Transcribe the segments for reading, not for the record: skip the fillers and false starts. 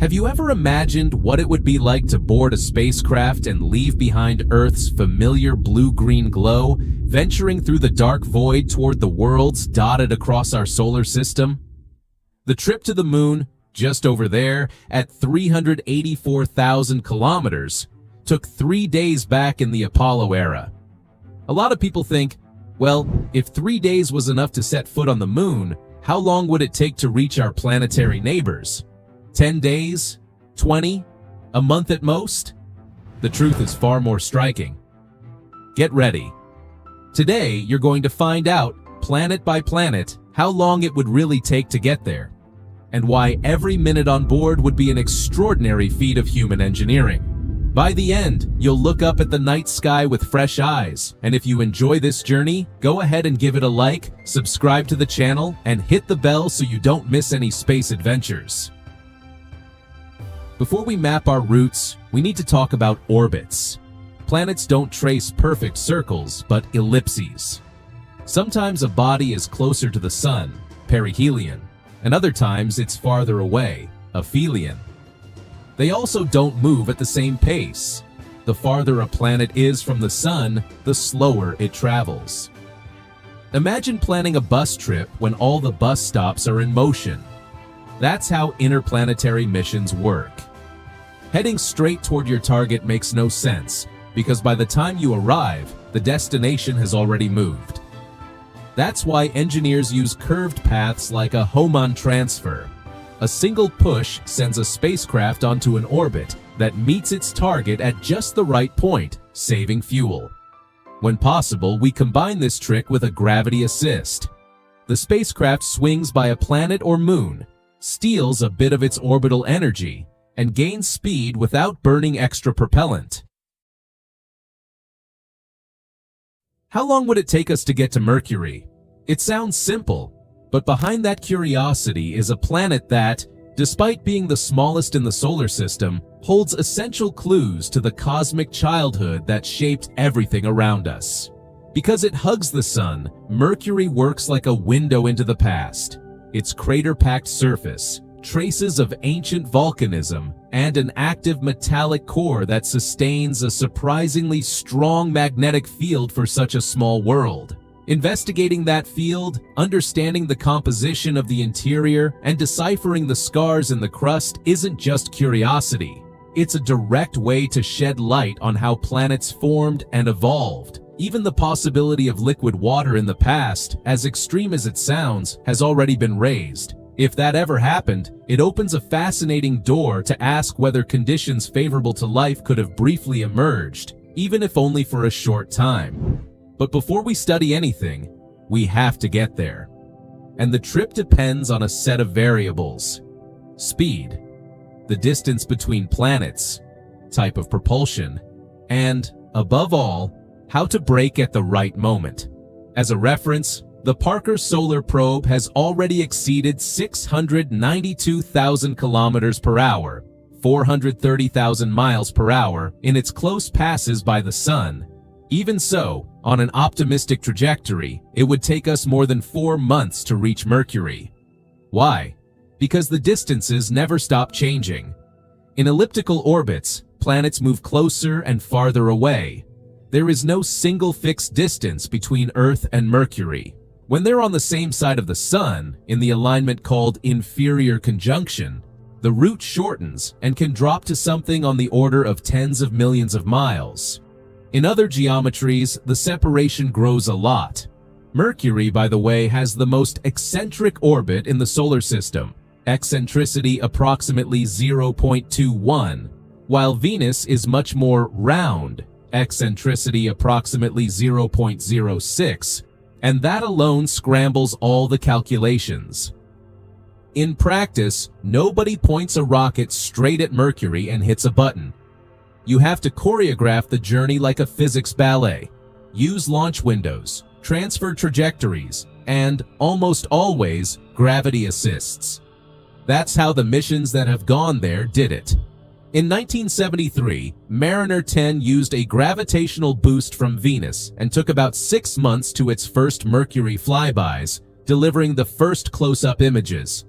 Have you ever imagined what it would be like to board a spacecraft and leave behind Earth's familiar blue-green glow, venturing through the dark void toward the worlds dotted across our solar system? The trip to the moon, just over there at 384,000 kilometers, took 3 days back in the Apollo era. A lot of people think, well, if 3 days was enough to set foot on the moon, how long would it take to reach our planetary neighbors? 10 days? 20? A month at most? The truth is far more striking. Get ready. Today, you're going to find out, planet by planet, how long it would really take to get there, and why every minute on board would be an extraordinary feat of human engineering. By the end, you'll look up at the night sky with fresh eyes, and if you enjoy this journey, go ahead and give it a like, subscribe to the channel, and hit the bell so you don't miss any space adventures. Before we map our routes, we need to talk about orbits. Planets don't trace perfect circles, but ellipses. Sometimes a body is closer to the sun, perihelion, and other times it's farther away, aphelion. They also don't move at the same pace. The farther a planet is from the sun, the slower it travels. Imagine planning a bus trip when all the bus stops are in motion. That's how interplanetary missions work. Heading straight toward your target makes no sense, because by the time you arrive, the destination has already moved. That's why engineers use curved paths like a Hohmann transfer. A single push sends a spacecraft onto an orbit that meets its target at just the right point, saving fuel. When possible, we combine this trick with a gravity assist. The spacecraft swings by a planet or moon, steals a bit of its orbital energy, and gains speed without burning extra propellant. How long would it take us to get to Mercury? It sounds simple, but behind that curiosity is a planet that, despite being the smallest in the solar system, holds essential clues to the cosmic childhood that shaped everything around us. Because it hugs the sun, Mercury works like a window into the past. Its crater-packed surface, traces of ancient volcanism, and an active metallic core that sustains a surprisingly strong magnetic field for such a small world. Investigating that field, understanding the composition of the interior, and deciphering the scars in the crust isn't just curiosity. It's a direct way to shed light on how planets formed and evolved. Even the possibility of liquid water in the past, as extreme as it sounds, has already been raised. If that ever happened, it opens a fascinating door to ask whether conditions favorable to life could have briefly emerged, even if only for a short time. But before we study anything, we have to get there. And the trip depends on a set of variables. Speed, the distance between planets, type of propulsion, and, above all, how to brake at the right moment. As a reference, the Parker Solar Probe has already exceeded 692,000 kilometers per hour, 430,000 miles per hour, in its close passes by the sun. Even so, on an optimistic trajectory, it would take us more than 4 months to reach Mercury. Why? Because the distances never stop changing. In elliptical orbits, planets move closer and farther away. There is no single fixed distance between Earth and Mercury. When they're on the same side of the sun, in the alignment called inferior conjunction, the route shortens and can drop to something on the order of tens of millions of miles. In other geometries, the separation grows a lot. Mercury, by the way, has the most eccentric orbit in the solar system, eccentricity approximately 0.21, while Venus is much more round, eccentricity approximately 0.06, and that alone scrambles all the calculations. In practice, nobody points a rocket straight at Mercury and hits a button. You have to choreograph the journey like a physics ballet, use launch windows, transfer trajectories, and, almost always, gravity assists. That's how the missions that have gone there did it. In 1973, Mariner 10 used a gravitational boost from Venus and took about 6 months to its first Mercury flybys, delivering the first close-up images.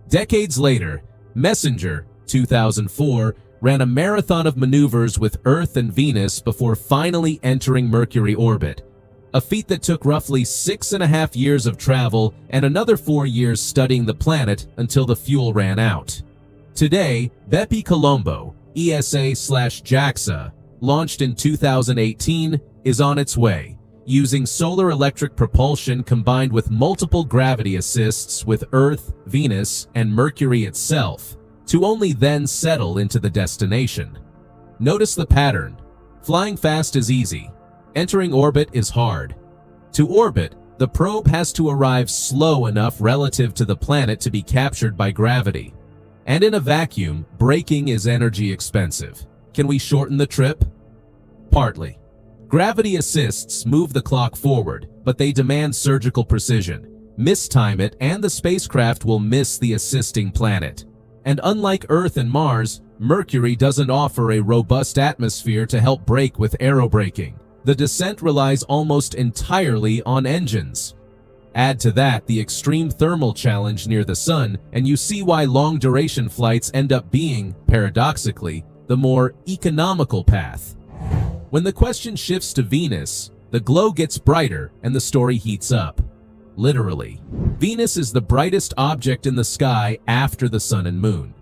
Decades later, Messenger, 2004, ran a marathon of maneuvers with Earth and Venus before finally entering Mercury orbit, a feat that took roughly 6.5 years of travel and another 4 years studying the planet until the fuel ran out. Today, Bepi Colombo, ESA/JAXA, launched in 2018, is on its way, using solar electric propulsion combined with multiple gravity assists with Earth, Venus, and Mercury itself, to only then settle into the destination. Notice the pattern. Flying fast is easy. Entering orbit is hard. To orbit, the probe has to arrive slow enough relative to the planet to be captured by gravity. And in a vacuum, braking is energy expensive. Can we shorten the trip? Partly. Gravity assists move the clock forward, but they demand surgical precision. Mistime it and the spacecraft will miss the assisting planet. And unlike Earth and Mars, Mercury doesn't offer a robust atmosphere to help brake with aerobraking. The descent relies almost entirely on engines. Add to that the extreme thermal challenge near the sun, and you see why long-duration flights end up being, paradoxically, the more economical path. When the question shifts to Venus, the glow gets brighter and the story heats up. Literally. Venus is the brightest object in the sky after the sun and moon.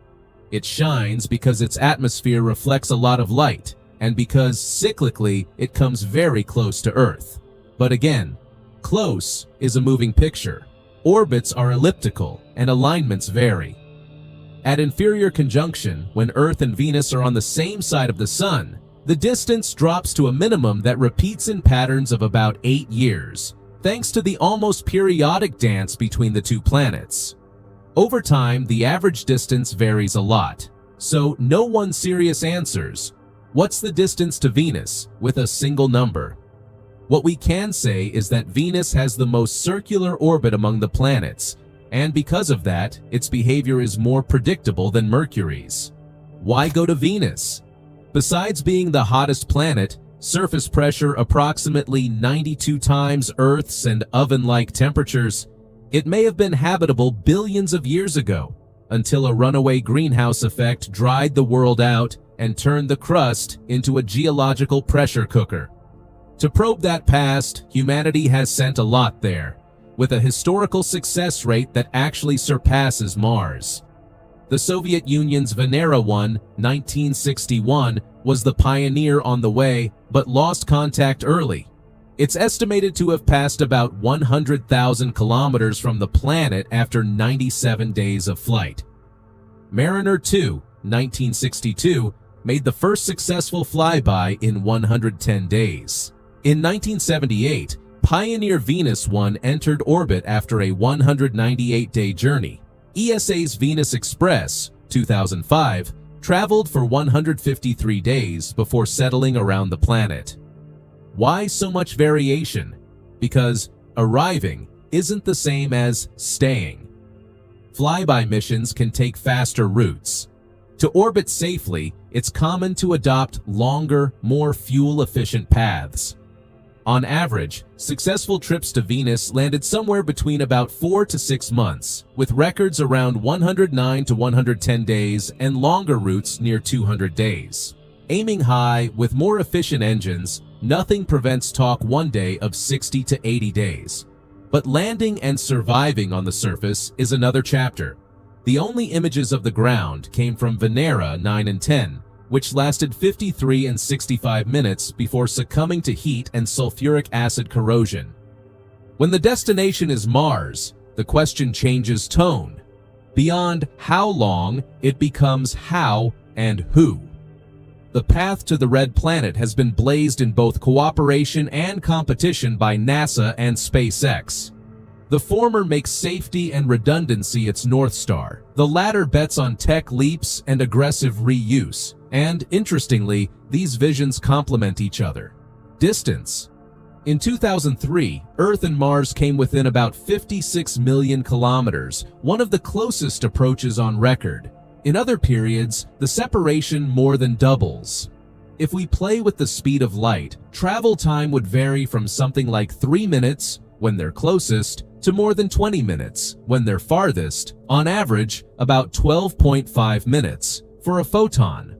It shines because its atmosphere reflects a lot of light, and because, cyclically, it comes very close to Earth. But again, close is a moving picture. Orbits are elliptical, and alignments vary. At inferior conjunction, when Earth and Venus are on the same side of the sun, the distance drops to a minimum that repeats in patterns of about 8 years, thanks to the almost periodic dance between the two planets. Over time, the average distance varies a lot, so no one serious answers. What's the distance to Venus with a single number? What we can say is that Venus has the most circular orbit among the planets, and because of that, its behavior is more predictable than Mercury's. Why go to Venus? Besides being the hottest planet, surface pressure approximately 92 times Earth's and oven-like temperatures, it may have been habitable billions of years ago, until a runaway greenhouse effect dried the world out and turned the crust into a geological pressure cooker. To probe that past, humanity has sent a lot there, with a historical success rate that actually surpasses Mars. The Soviet Union's Venera 1, 1961, was the pioneer on the way, but lost contact early. It's estimated to have passed about 100,000 kilometers from the planet after 97 days of flight. Mariner 2, 1962, made the first successful flyby in 110 days. In 1978, Pioneer Venus 1 entered orbit after a 198-day journey. ESA's Venus Express, 2005, traveled for 153 days before settling around the planet. Why so much variation? Because arriving isn't the same as staying. Flyby missions can take faster routes. To orbit safely, it's common to adopt longer, more fuel-efficient paths. On average, successful trips to Venus landed somewhere between about 4 to 6 months, with records around 109 to 110 days and longer routes near 200 days. Aiming high with more efficient engines, nothing prevents talk one day of 60 to 80 days. But landing and surviving on the surface is another chapter. The only images of the ground came from Venera 9 and 10, which lasted 53 and 65 minutes before succumbing to heat and sulfuric acid corrosion. When the destination is Mars, the question changes tone. Beyond how long, it becomes how and who. The path to the red planet has been blazed in both cooperation and competition by NASA and SpaceX. The former makes safety and redundancy its North Star. The latter bets on tech leaps and aggressive reuse. And, interestingly, these visions complement each other. Distance. In 2003, Earth and Mars came within about 56 million kilometers, one of the closest approaches on record. In other periods, the separation more than doubles. If we play with the speed of light, travel time would vary from something like 3 minutes, when they're closest, to more than 20 minutes, when they're farthest, on average, about 12.5 minutes. for a photon.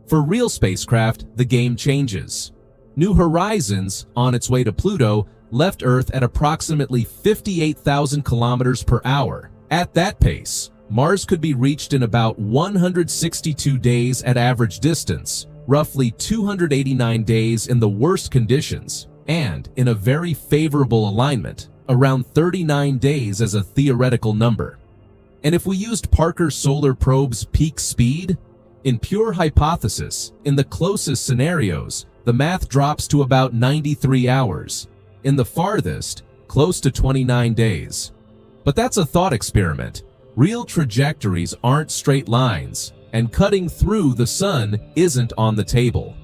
For real spacecraft, the game changes. New Horizons, on its way to Pluto, left Earth at approximately 58,000 kilometers per hour. At that pace, Mars could be reached in about 162 days at average distance, roughly 289 days in the worst conditions, and in a very favorable alignment, around 39 days as a theoretical number. And if we used Parker's solar probe's peak speed, in pure hypothesis, in the closest scenarios, the math drops to about 93 hours. In the farthest, close to 29 days. But that's a thought experiment. Real trajectories aren't straight lines, and cutting through the sun isn't on the table.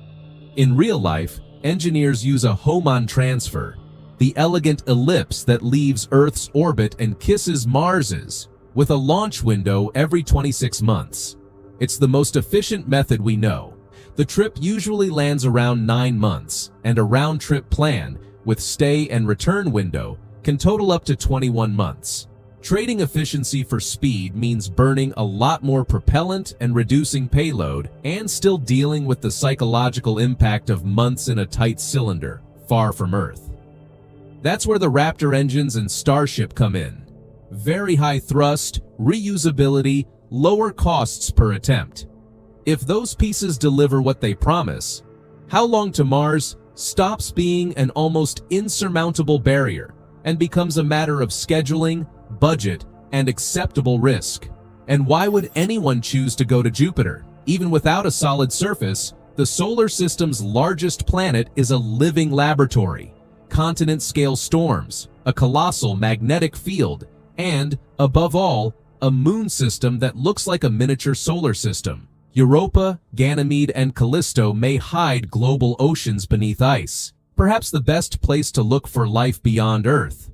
In real life, engineers use a Hohmann transfer, the elegant ellipse that leaves Earth's orbit and kisses Mars's, with a launch window every 26 months. It's the most efficient method we know. The trip usually lands around 9 months, and a round-trip plan, with stay and return window, can total up to 21 months. Trading efficiency for speed means burning a lot more propellant and reducing payload, and still dealing with the psychological impact of months in a tight cylinder, far from Earth. That's where the Raptor engines and Starship come in. Very high thrust, reusability, lower costs per attempt. If those pieces deliver what they promise, How Long to Mars stops being an almost insurmountable barrier and becomes a matter of scheduling, budget, and acceptable risk. And why would anyone choose to go to Jupiter? Even without a solid surface, the solar system's largest planet is a living laboratory, continent-scale storms, a colossal magnetic field, and, above all, a moon system that looks like a miniature solar system. Europa, Ganymede, and Callisto may hide global oceans beneath ice, perhaps the best place to look for life beyond Earth.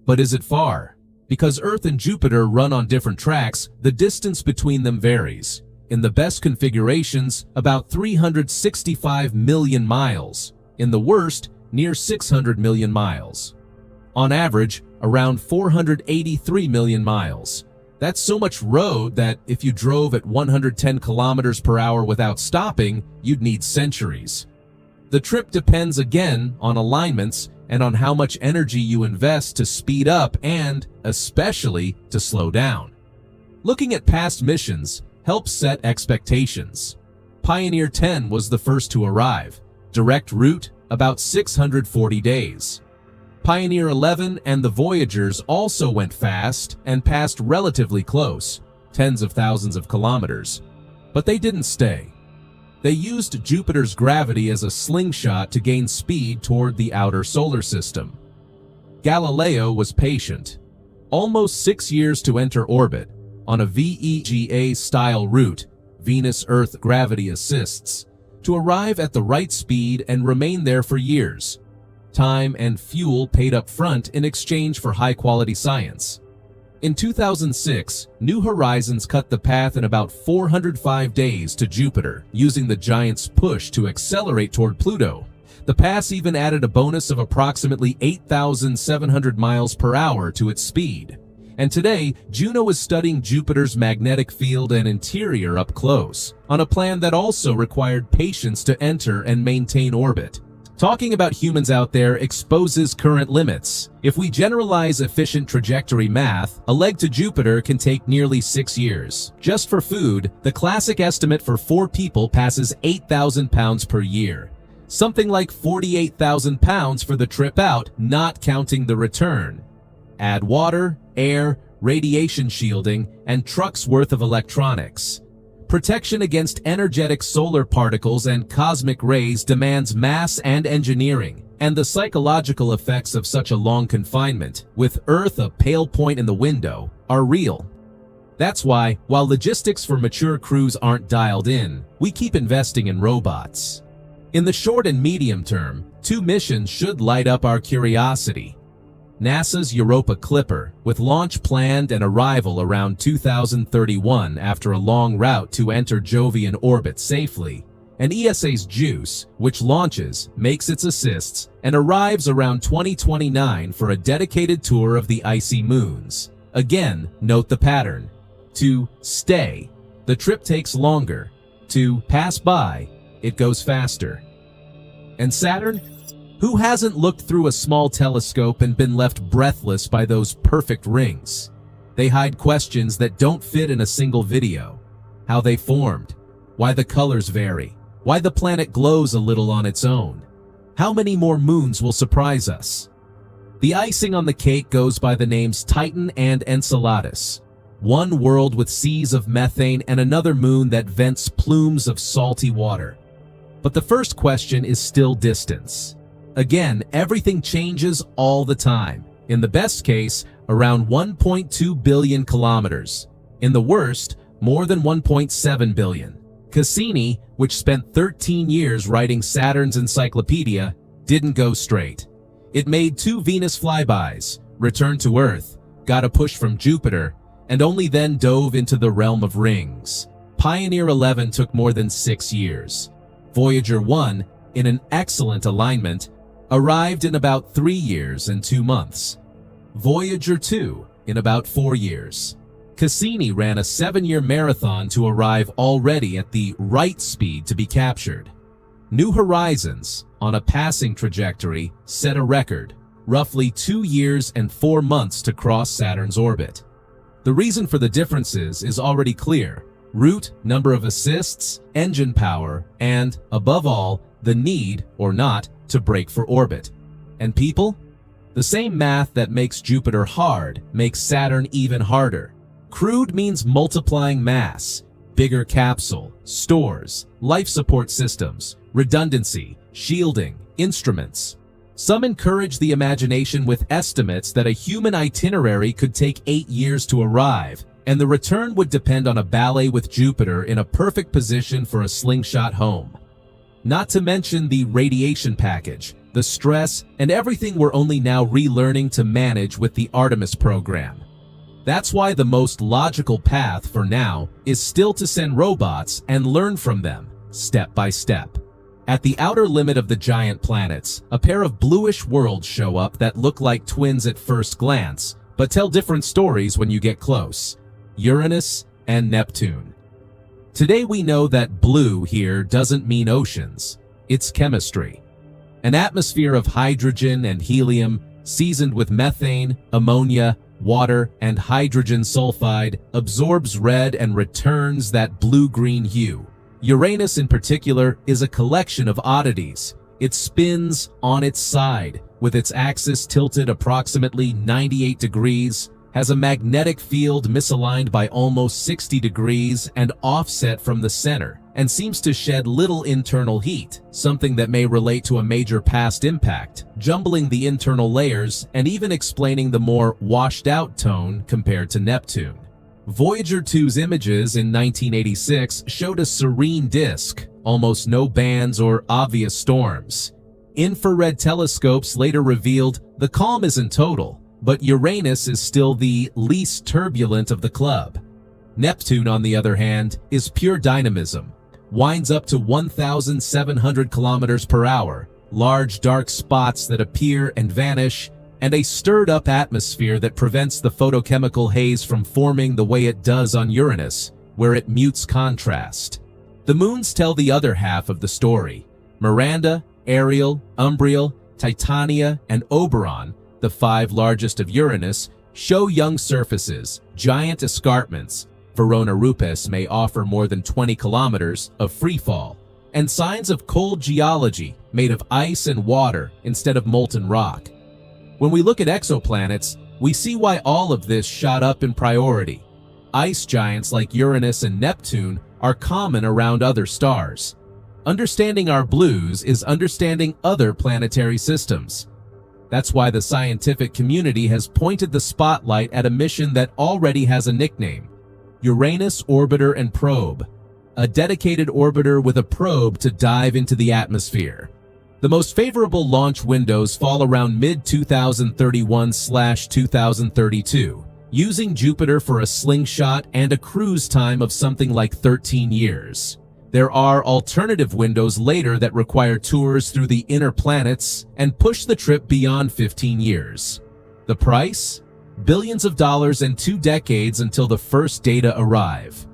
But is it far? Because Earth and Jupiter run on different tracks, the distance between them varies. In the best configurations, about 365 million miles. In the worst, near 600 million miles. On average, around 483 million miles. That's so much road that if you drove at 110 kilometers per hour without stopping, you'd need centuries. The trip depends again on alignments and on how much energy you invest to speed up and, especially, to slow down. Looking at past missions helps set expectations. Pioneer 10 was the first to arrive. Direct route, about 640 days. Pioneer 11 and the Voyagers also went fast and passed relatively close, tens of thousands of kilometers. But they didn't stay. They used Jupiter's gravity as a slingshot to gain speed toward the outer solar system. Galileo was patient. Almost 6 years to enter orbit on a VEGA-style route, Venus-Earth gravity assists, to arrive at the right speed and remain there for years. Time and fuel paid up front in exchange for high-quality science. In 2006, New Horizons cut the path in about 405 days to Jupiter, using the giant's push to accelerate toward Pluto. The pass even added a bonus of approximately 8,700 miles per hour to its speed. And today, Juno is studying Jupiter's magnetic field and interior up close, on a plan that also required patience to enter and maintain orbit. Talking about humans out there exposes current limits. If we generalize efficient trajectory math, a leg to Jupiter can take nearly 6 years. Just for food, the classic estimate for 4 people passes 8,000 pounds per year. Something like 48,000 pounds for the trip out, not counting the return. Add water, air, radiation shielding, and trucks worth of electronics. Protection against energetic solar particles and cosmic rays demands mass and engineering, and the psychological effects of such a long confinement, with Earth a pale point in the window, are real. That's why, while logistics for mature crews aren't dialed in, we keep investing in robots. In the short and medium term, 2 missions should light up our curiosity. NASA's Europa Clipper, with launch planned and arrival around 2031 after a long route to enter Jovian orbit safely, and ESA's JUICE, which launches, makes its assists, and arrives around 2029 for a dedicated tour of the icy moons. Again, note the pattern. To stay, the trip takes longer, To pass by, it goes faster. And Saturn? Who hasn't looked through a small telescope and been left breathless by those perfect rings? They hide questions that don't fit in a single video. How they formed, why the colors vary, why the planet glows a little on its own. How many more moons will surprise us? The icing on the cake goes by the names Titan and Enceladus. One world with seas of methane and another moon that vents plumes of salty water. But the first question is still distance. Again, everything changes all the time. In the best case, around 1.2 billion kilometers. In the worst, more than 1.7 billion. Cassini, which spent 13 years writing Saturn's encyclopedia, didn't go straight. It made 2 Venus flybys, returned to Earth, got a push from Jupiter, and only then dove into the realm of rings. Pioneer 11 took more than 6 years. Voyager 1, in an excellent alignment, arrived in about 3 years and 2 months. Voyager 2 in about 4 years. Cassini ran a 7-year marathon to arrive already at the right speed to be captured. New Horizons, on a passing trajectory, set a record, roughly 2 years and 4 months to cross Saturn's orbit. The reason for the differences is already clear: route, number of assists, engine power, and, above all, the need, or not, to brake for orbit. And people? The same math that makes Jupiter hard makes Saturn even harder. Crude means multiplying mass, bigger capsule, stores, life support systems, redundancy, shielding, instruments. Some encourage the imagination with estimates that a human itinerary could take 8 years to arrive, and the return would depend on a ballet with Jupiter in a perfect position for a slingshot home. Not to mention the radiation package, the stress, and everything we're only now relearning to manage with the Artemis program. That's why the most logical path for now is still to send robots and learn from them, step by step. At the outer limit of the giant planets, a pair of bluish worlds show up that look like twins at first glance, but tell different stories when you get close: Uranus and Neptune. Today we know that blue here doesn't mean oceans, it's chemistry. An atmosphere of hydrogen and helium, seasoned with methane, ammonia, water, and hydrogen sulfide, absorbs red and returns that blue-green hue. Uranus in particular is a collection of oddities. It spins on its side, with its axis tilted approximately 98 degrees, has a magnetic field misaligned by almost 60 degrees and offset from the center, and seems to shed little internal heat, something that may relate to a major past impact, jumbling the internal layers and even explaining the more washed-out tone compared to Neptune. Voyager 2's images in 1986 showed a serene disk, almost no bands or obvious storms. Infrared telescopes later revealed the calm isn't total, but Uranus is still the least turbulent of the club. Neptune, on the other hand, is pure dynamism, winds up to 1,700 kilometers per hour, large dark spots that appear and vanish, and a stirred-up atmosphere that prevents the photochemical haze from forming the way it does on Uranus, where it mutes contrast. The moons tell the other half of the story. Miranda, Ariel, Umbriel, Titania, and Oberon, the 5 largest of Uranus, show young surfaces, giant escarpments. Verona Rupes may offer more than 20 kilometers of freefall, and signs of cold geology made of ice and water instead of molten rock. When we look at exoplanets, we see why all of this shot up in priority. Ice giants like Uranus and Neptune are common around other stars. Understanding our blues is understanding other planetary systems. That's why the scientific community has pointed the spotlight at a mission that already has a nickname: Uranus Orbiter and Probe, a dedicated orbiter with a probe to dive into the atmosphere. The most favorable launch windows fall around mid-2031/2032, using Jupiter for a slingshot and a cruise time of something like 13 years. There are alternative windows later that require tours through the inner planets and push the trip beyond 15 years. The price? Billions of dollars and 2 decades until the first data arrive.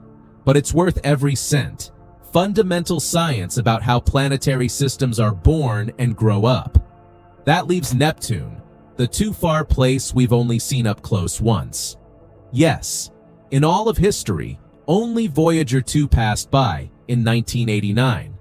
But it's worth every cent. fundamental science about how planetary systems are born and grow up. That leaves Neptune, the too-far place we've only seen up close once. Yes, in all of history, only Voyager 2 passed by in 1989.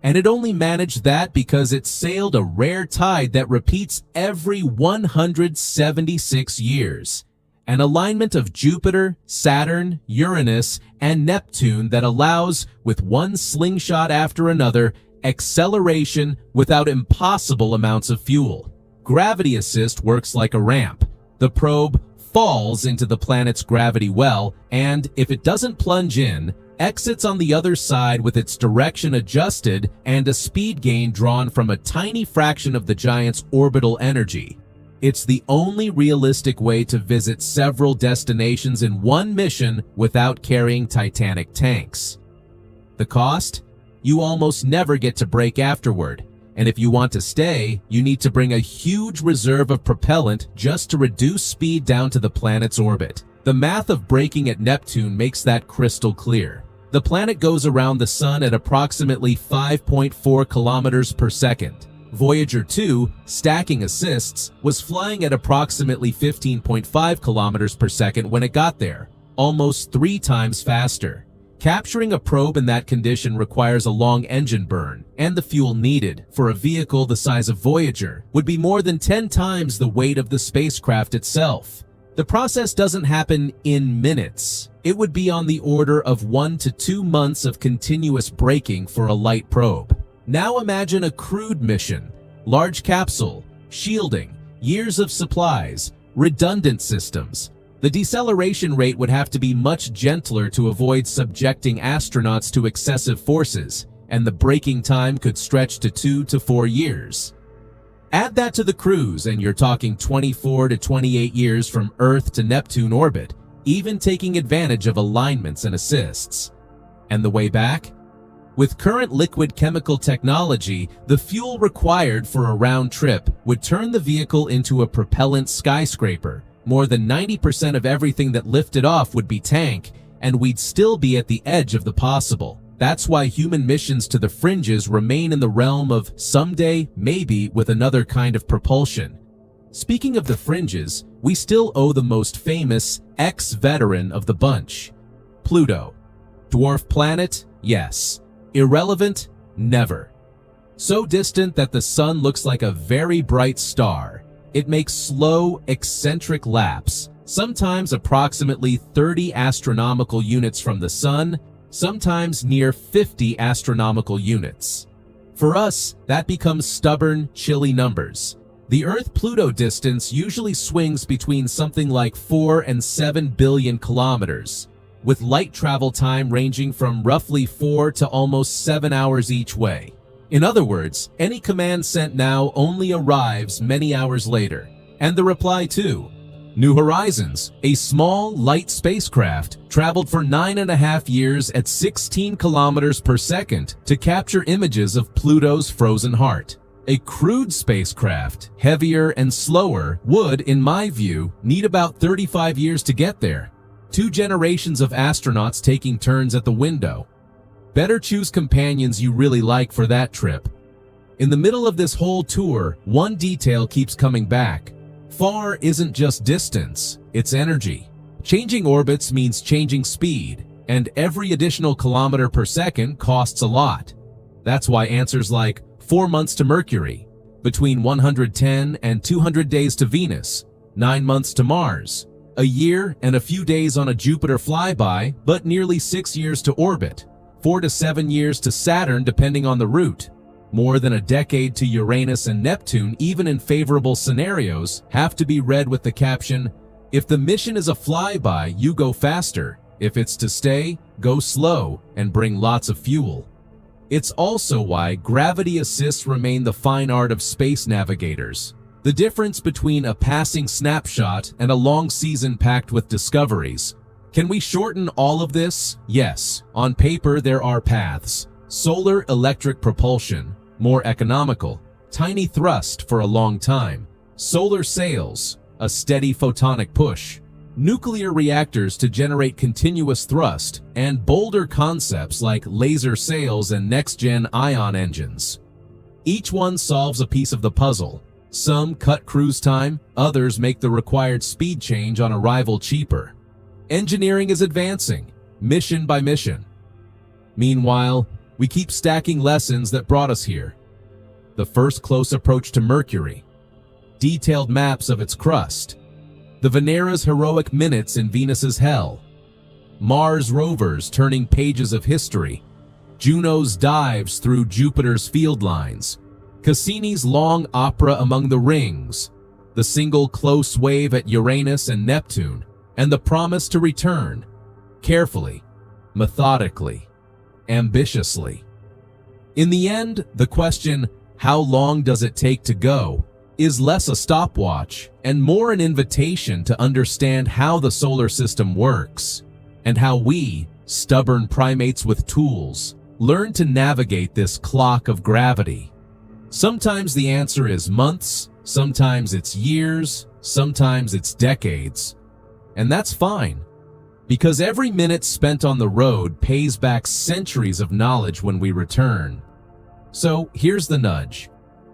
And it only managed that because it sailed a rare tide that repeats every 176 years. An alignment of Jupiter, Saturn, Uranus, and Neptune that allows, with one slingshot after another, acceleration without impossible amounts of fuel. Gravity assist works like a ramp. The probe falls into the planet's gravity well, and if it doesn't plunge in, exits on the other side with its direction adjusted and a speed gain drawn from a tiny fraction of the giant's orbital energy. It's the only realistic way to visit several destinations in one mission without carrying Titanic tanks. The cost? You almost never get to break afterward, and if you want to stay, you need to bring a huge reserve of propellant just to reduce speed down to the planet's orbit. The math of braking at Neptune makes that crystal clear. The planet goes around the Sun at approximately 5.4 kilometers per second. Voyager 2, stacking assists, was flying at approximately 15.5 kilometers per second when it got there, almost 3 times faster. Capturing a probe in that condition requires a long engine burn, and the fuel needed for a vehicle the size of Voyager would be more than 10 times the weight of the spacecraft itself. The process doesn't happen in minutes. It would be on the order of 1 to 2 months of continuous braking for a light probe. Now imagine a crewed mission, large capsule, shielding, years of supplies, redundant systems. The deceleration rate would have to be much gentler to avoid subjecting astronauts to excessive forces, and the braking time could stretch to 2 to 4 years. Add that to the cruise and you're talking 24 to 28 years from Earth to Neptune orbit, even taking advantage of alignments and assists. And the way back? With current liquid chemical technology, the fuel required for a round trip would turn the vehicle into a propellant skyscraper. More than 90% of everything that lifted off would be tank, and we'd still be at the edge of the possible. That's why human missions to the fringes remain in the realm of someday, maybe, with another kind of propulsion. Speaking of the fringes, we still owe the most famous ex-veteran of the bunch. Pluto. Dwarf planet? Yes. Irrelevant? Never. So distant that the sun looks like a very bright star. It makes slow, eccentric laps, sometimes approximately 30 astronomical units from the sun, sometimes near 50 astronomical units. For us, that becomes stubborn, chilly numbers. The Earth-Pluto distance usually swings between something like 4 and 7 billion kilometers, with light travel time ranging from roughly 4 to almost 7 hours each way. In other words, any command sent now only arrives many hours later. And the reply too. New Horizons, a small, light spacecraft, traveled for 9.5 years at 16 kilometers per second to capture images of Pluto's frozen heart. A crewed spacecraft, heavier and slower, would, in my view, need about 35 years to get there. 2 generations of astronauts taking turns at the window. Better choose companions you really like for that trip. In the middle of this whole tour, one detail keeps coming back. Far isn't just distance, it's energy. Changing orbits means changing speed, and every additional kilometer per second costs a lot. That's why answers like 4 months to Mercury, between 110 and 200 days to Venus, 9 months to Mars, a year and a few days on a Jupiter flyby, but nearly 6 years to orbit, 4 to 7 years to Saturn depending on the route, more than a decade to Uranus and Neptune, even in favorable scenarios, have to be read with the caption, "If the mission is a flyby, you go faster. If it's to stay, go slow and bring lots of fuel." It's also why gravity assists remain the fine art of space navigators. The difference between a passing snapshot and a long season packed with discoveries. Can we shorten all of this? Yes. On paper, there are paths. Solar electric propulsion, more economical. Tiny thrust for a long time. Solar sails, a steady photonic push. nuclear reactors to generate continuous thrust, and bolder concepts like laser sails and next-gen ion engines. Each one solves a piece of the puzzle. Some cut cruise time, others make the required speed change on arrival cheaper. Engineering is advancing, mission by mission. Meanwhile, we keep stacking lessons that brought us here. The first close approach to Mercury, detailed maps of its crust, the Venera's heroic minutes in Venus's hell, Mars rovers turning pages of history, Juno's dives through Jupiter's field lines, Cassini's long opera among the rings, the single close wave at Uranus and Neptune, and the promise to return, carefully, methodically, ambitiously. In the end, the question, how long does it take to go, is less a stopwatch and more an invitation to understand how the solar system works, and how we, stubborn primates with tools, learn to navigate this clock of gravity. Sometimes the answer is months, sometimes it's years, sometimes it's decades. And that's fine, because every minute spent on the road pays back centuries of knowledge when we return. So here's the nudge.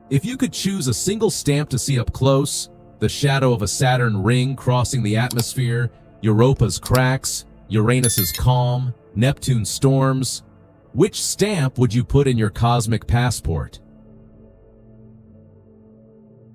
If you could choose a single stamp to see up close, the shadow of a Saturn ring crossing the atmosphere, Europa's cracks, Uranus's calm, Neptune's storms, which stamp would you put in your cosmic passport?